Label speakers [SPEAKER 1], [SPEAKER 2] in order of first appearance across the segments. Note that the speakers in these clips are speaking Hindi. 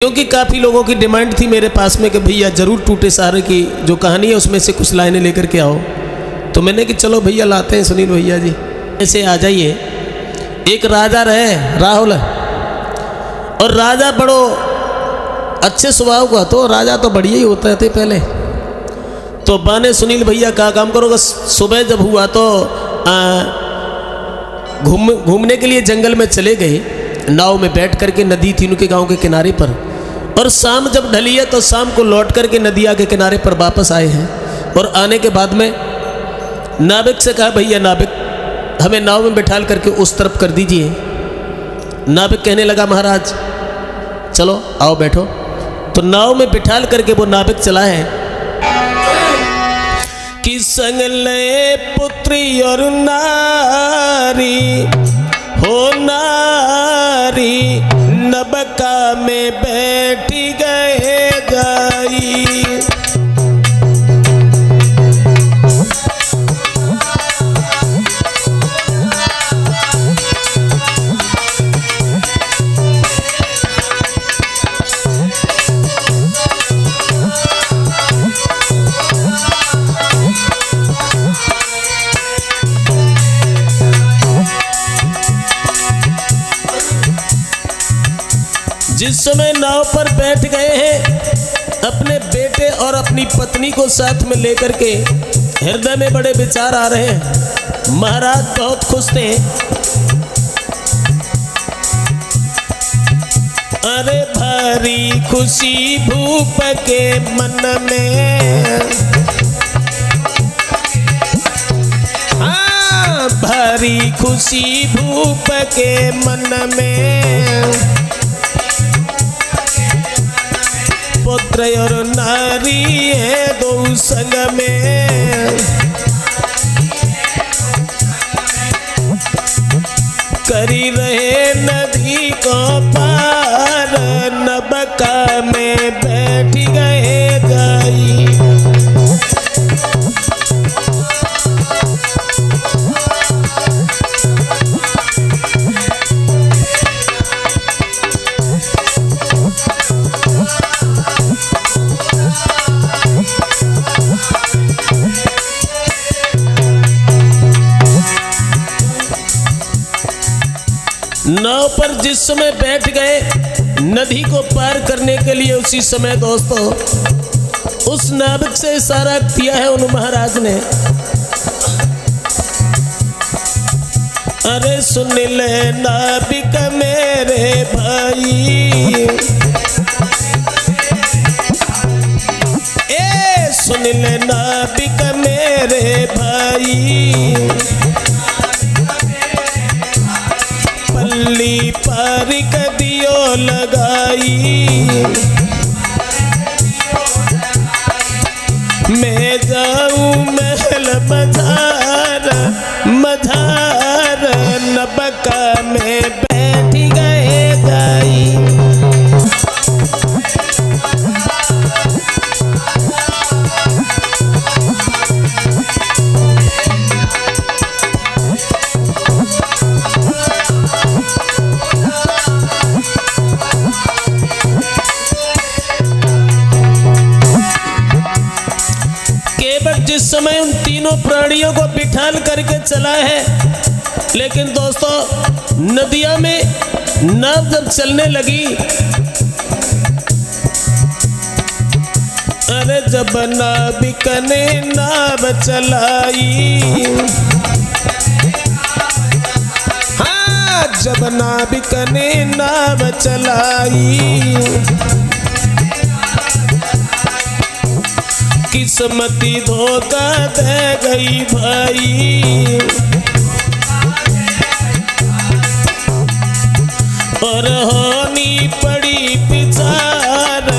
[SPEAKER 1] क्योंकि काफ़ी लोगों की डिमांड थी मेरे पास में कि भैया ज़रूर टूटे सहारे की जो कहानी है उसमें से कुछ लाइनें लेकर के आओ। तो मैंने कि चलो भैया लाते हैं सुनील भैया जी, ऐसे आ जाइए। एक राजा रहे राहुल, और राजा बड़ो अच्छे स्वभाव का, तो राजा तो बढ़िया ही होते थे पहले। तो बाने सुनील भैया का काम करोगे, सुबह जब हुआ तो घूमने के लिए जंगल में चले गए, नाव में बैठ करके, नदी थी उनके गांव के किनारे पर। और शाम जब ढली है तो शाम को लौट करके नदिया के किनारे पर वापस आए हैं। और आने के बाद में नाविक से कहा, भैया नाविक हमें नाव में बैठाल करके उस तरफ कर दीजिए। नाविक कहने लगा, महाराज चलो आओ बैठो। तो नाव में बिठाल करके वो नाविक चला है कि संग ले पुत्री और नारी हो नारी, नबका में बैठी गए जाई। जिस समय नाव पर बैठ गए हैं, अपने बेटे और अपनी पत्नी को साथ में लेकर के हृदय में बड़े विचार आ रहे हैं। महाराज बहुत खुश थे। अरे भारी खुशी भूप के मन में, हाँ भारी खुशी भूप के मन में, पुत्र और नारी है दो संग में। करी रहे नदी को पार, नबका में बैठ गए जाई। नाव पर जिस समय बैठ गए नदी को पार करने के लिए, उसी समय दोस्तों उस नाविक से इशारा किया है उन महाराज ने। अरे सुन ले नाविक मेरे भाई, ए सुन ले नाविक मेरे भाई, पल्ली पार कदियो लगाई, मैं जाऊं महल मझार, मझार नबका में बैठ गए जाई। जिस समय उन तीनों प्राणियों को बिठाल करके चला है, लेकिन दोस्तों नदिया में नाव जब चलने लगी, अरे जब नाविक ने नाव चलाई, हाँ जब नाविक ने नाव चलाई, किस्मती धोखा दे गई भाई। और होनी पड़ी पिछार,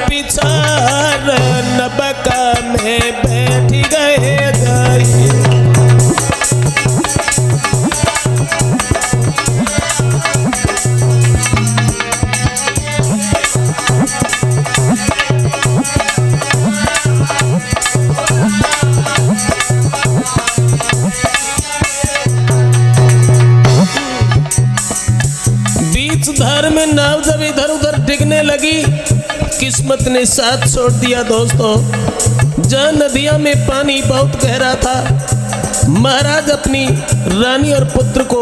[SPEAKER 1] पिछार नबका में बैठ गए जाई। लगी, किस्मत ने साथ छोड़ दिया। दोस्तों, जहाँ नदिया में पानी बहुत गहरा था, महाराज अपनी रानी और पुत्र को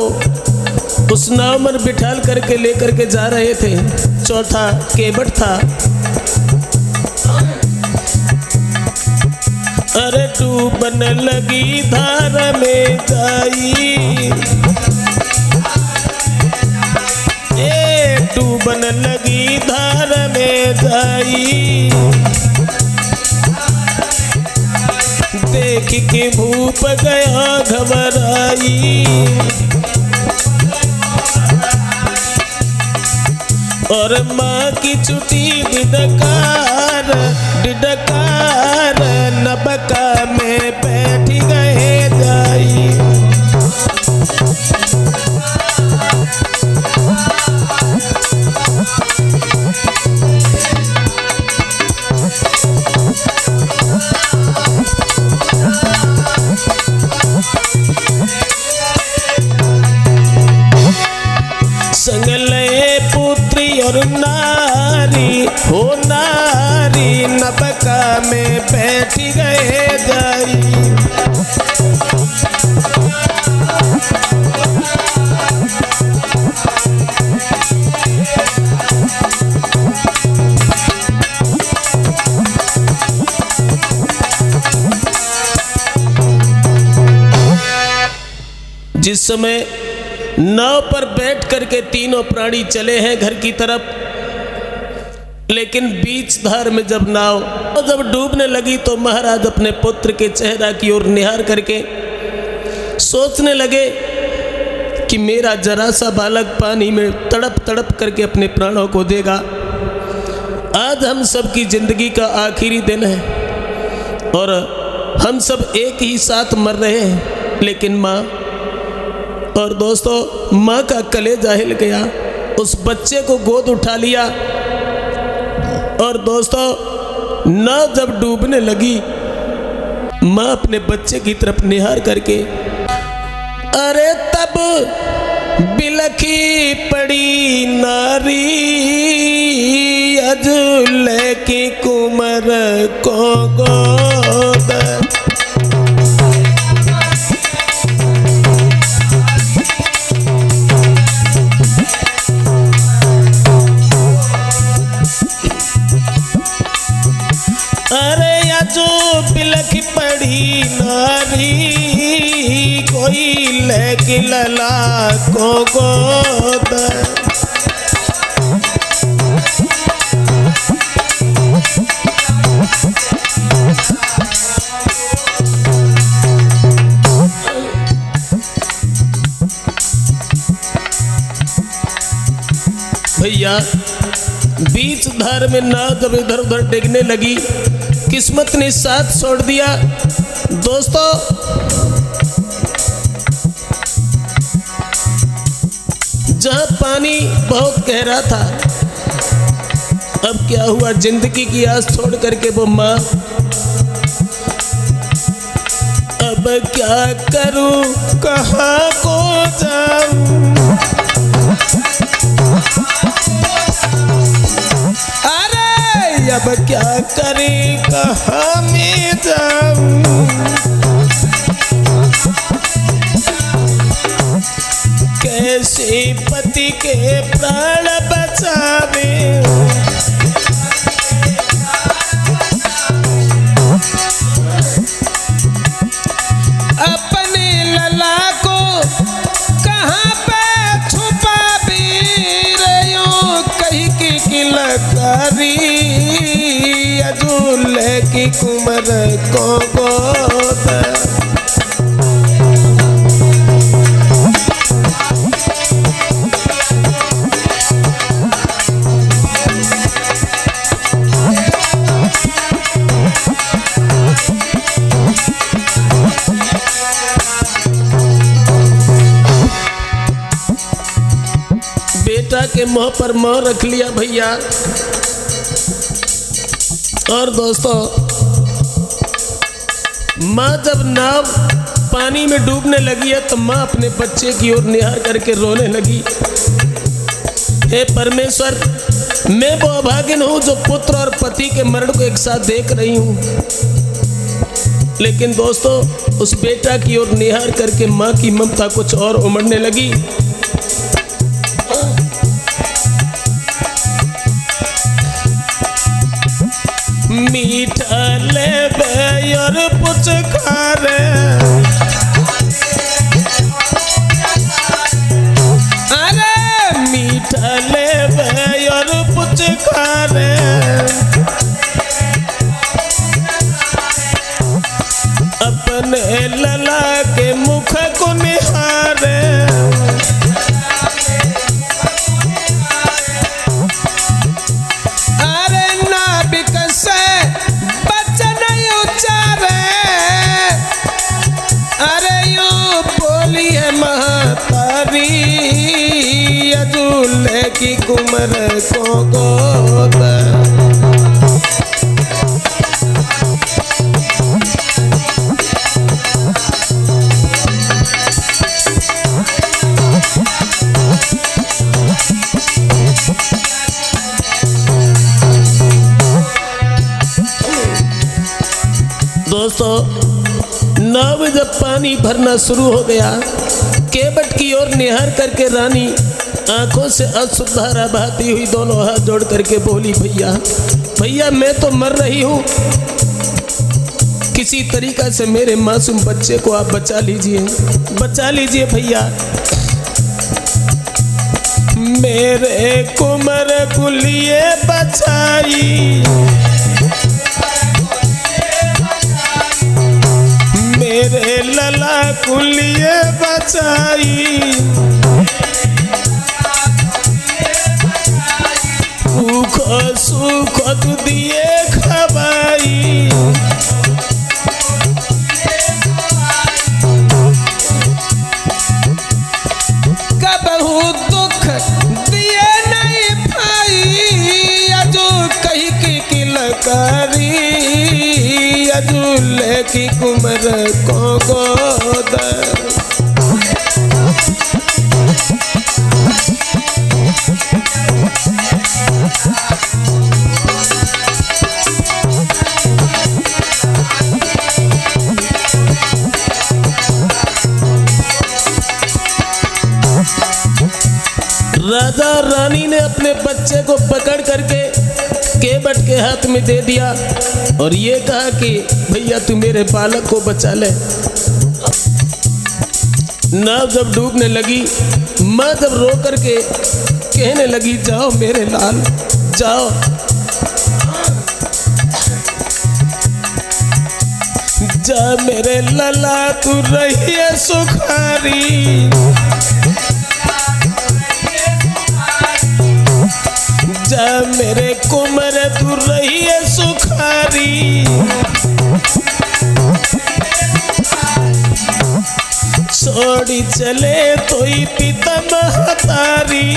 [SPEAKER 1] उस नाव में बिठाल करके लेकर के जा रहे थे। चौथा केवट था। अरे डूबन लगी धार में जाई, डूबन लगी धार में जाई, देख के भूप गया घबराई। और माँ की छुट्टी डिडकार डिडकार, नबका में बैठ गए जाई। संगले पुत्री और नारी हो नारी, नबका में बैठ गए जाई। जिस समय नाव पर बैठ करके तीनों प्राणी चले हैं घर की तरफ, लेकिन बीच धार में जब नाव डूबने लगी तो महाराज अपने पुत्र के चेहरा की ओर निहार करके सोचने लगे कि मेरा जरा सा बालक पानी में तड़प तड़प करके अपने प्राणों को देगा। आज हम सब की जिंदगी का आखिरी दिन है और हम सब एक ही साथ मर रहे हैं। लेकिन माँ और दोस्तों, माँ का कलेजा हिल गया, उस बच्चे को गोद उठा लिया। और दोस्तों, नाव जब डूबने लगी, माँ अपने बच्चे की तरफ निहार करके, अरे तब बिलखी पड़ी नारी, अजुले की कुमर को गोद। जो बिलख पड़ी नारी, कोई लेके लला को गोद। भैया, बीच धार में नाव जब इधर उधर डिगने लगी, किस्मत ने साथ छोड़ दिया। दोस्तों, जहां पानी बहुत गहरा था, अब क्या हुआ, जिंदगी की आस छोड़ करके वो माँ, अब क्या करूं कहाँ को जाऊं, अब क्या करें कहाँ में जाऊं, कैसे पति के प्राण बचावे, अपने लला को कहाँ पे छुपावे रे, यूं कही की लकारी, अजूले की कुमर को गोद। बेटा के मुंह पर मुंह रख लिया भैया। और दोस्तों, माँ जब नाव पानी में डूबने लगी है तो माँ अपने बच्चे की ओर निहार करके रोने लगी। हे परमेश्वर, मैं वो अभागिन हूं जो पुत्र और पति के मरण को एक साथ देख रही हूं। लेकिन दोस्तों, उस बेटा की ओर निहार करके मां की ममता कुछ और उमड़ने लगी। मीठा ले और पुचकार, अरे मीठा ले और पुचकार, अपने लला के मुख को निहारे, अरे नाभिक से बचन उच्चारे, अरे यूं बोलिए महतारी, अजूले की कुमर को गोद। दोस्तों, नाव में जब पानी भरना शुरू हो गया, केवट की ओर निहार करके रानी आंखों से अश्रुधारा बहाती हुई दोनों हाथ जोड़ करके बोली, भैया भैया मैं तो मर रही हूं, किसी तरीका से मेरे मासूम बच्चे को आप बचा लीजिए भैया। मेरे कुमर कुलिए बचाई, मेरे लला कुलिए बचाई, भूख सुख दिए खवाई, कबहू दुख दिए नहीं पाई, अजू कही की किलकारी, अजूले की कुमर को गोद। राजा रानी ने अपने बच्चे को पकड़ करके केवट के हाथ में दे दिया और ये कहा कि भैया तू मेरे बालक को बचा ले। नाव जब डूबने लगी, माँ जब रो करके कहने लगी, जाओ मेरे लाल जाओ, जा मेरे लला तू रहिए सुखारी, जा मेरे कुमर तू रहिए सुखारी, छोड़ी चले तो ही पिता महतारी,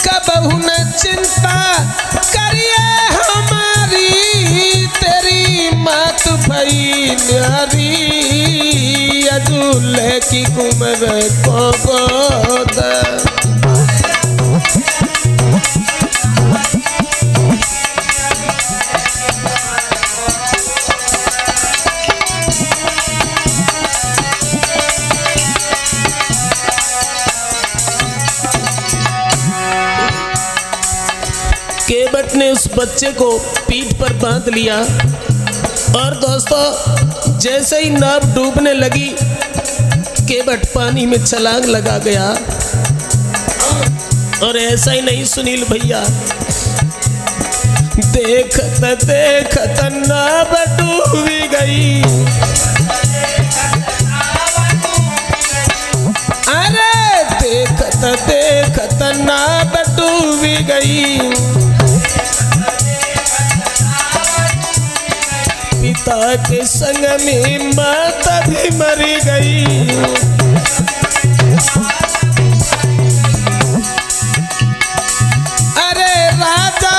[SPEAKER 1] कबहू न चिंता करिए हमारी, तेरी मात भई न्यारी, अजूले की कुमर को गोद। केवट ने उस बच्चे को पीठ पर बांध लिया और दोस्तों जैसे ही नाव डूबने लगी, केवट पानी में छलांग लगा गया। और ऐसा ही नहीं सुनील भैया, देखत देखत नाव डूबी गई, अरे देखत देखत नाव डूबी गई, पिता के संग में माता भी मरी गई। अरे राजा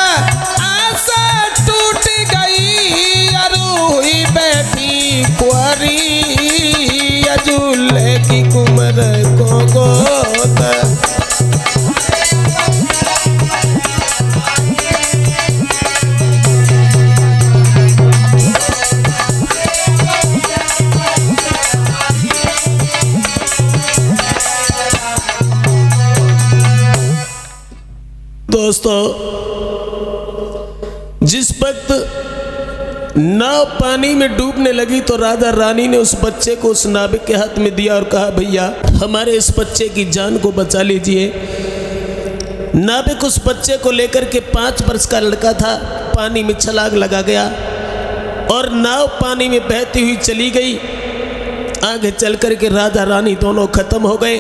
[SPEAKER 1] आशा टूट गई, अरु हुई बैठी कुंवारी, अजूले की कुमर दोस्तों, जिस वक्त नाव पानी में डूबने लगी तो राजा रानी ने उस बच्चे को उस नाविक के हाथ में दिया और कहा, भैया हमारे इस बच्चे की जान को बचा लीजिए। नाविक उस बच्चे को लेकर के 5 वर्ष का लड़का था, पानी में छलांग लगा गया और नाव पानी में बहती हुई चली गई। आगे चल कर के राजा रानी दोनों खत्म हो गए।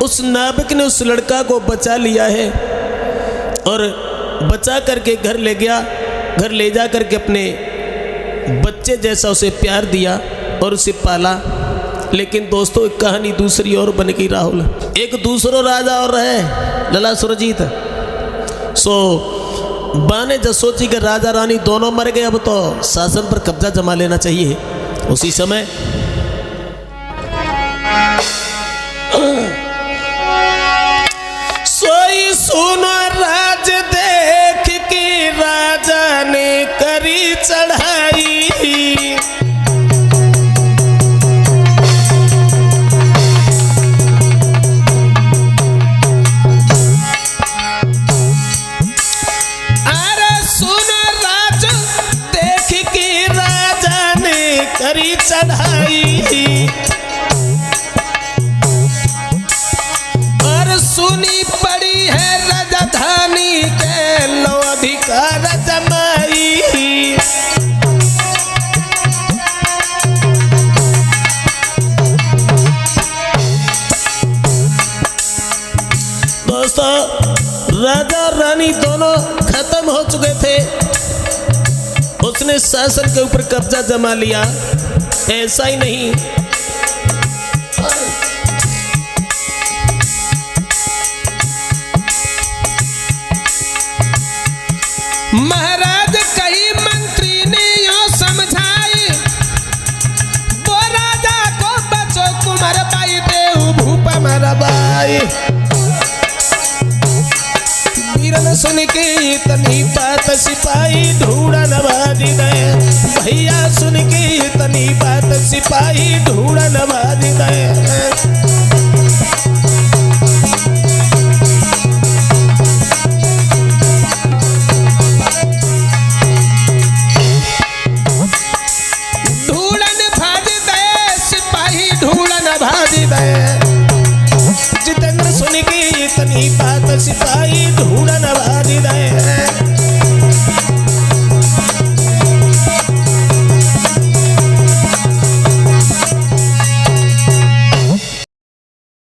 [SPEAKER 1] उस नाविक ने उस लड़का को बचा लिया है और बचा करके घर ले गया। घर ले जा करके अपने बच्चे जैसा उसे प्यार दिया और उसे पाला। लेकिन दोस्तों, एक कहानी दूसरी और बन गई राहुल। एक दूसरो राजा और है लला सुरजीत। बाने जसोची के राजा रानी दोनों मर गए। अब तो शासन पर कब्जा जमा लेना चाहिए। उसी समय सोई सुनो राज देख के राजा ने करी चढ़ाई। अरे सुनो राज देख के राजा ने करी चढ़ाई और सुनी पड़ी है राजधानी के लो अधिकार जमाई। दोस्तों, राजा और रानी दोनों खत्म हो चुके थे। उसने शासन के ऊपर कब्जा जमा लिया। ऐसा ही नहीं, महाराज कई मंत्री ने यो समझाई, वो राजा को बचो कुमार बाई देव भूप मरबाई। वीरन सुन के इतनी बात सिपाही ढूंढन बाजी गए। भैया सुन के इतनी बात सिपाही ढूंढन बाजी गए। जितेंद्र सुन के इतनी बात सिपाही ढूंढन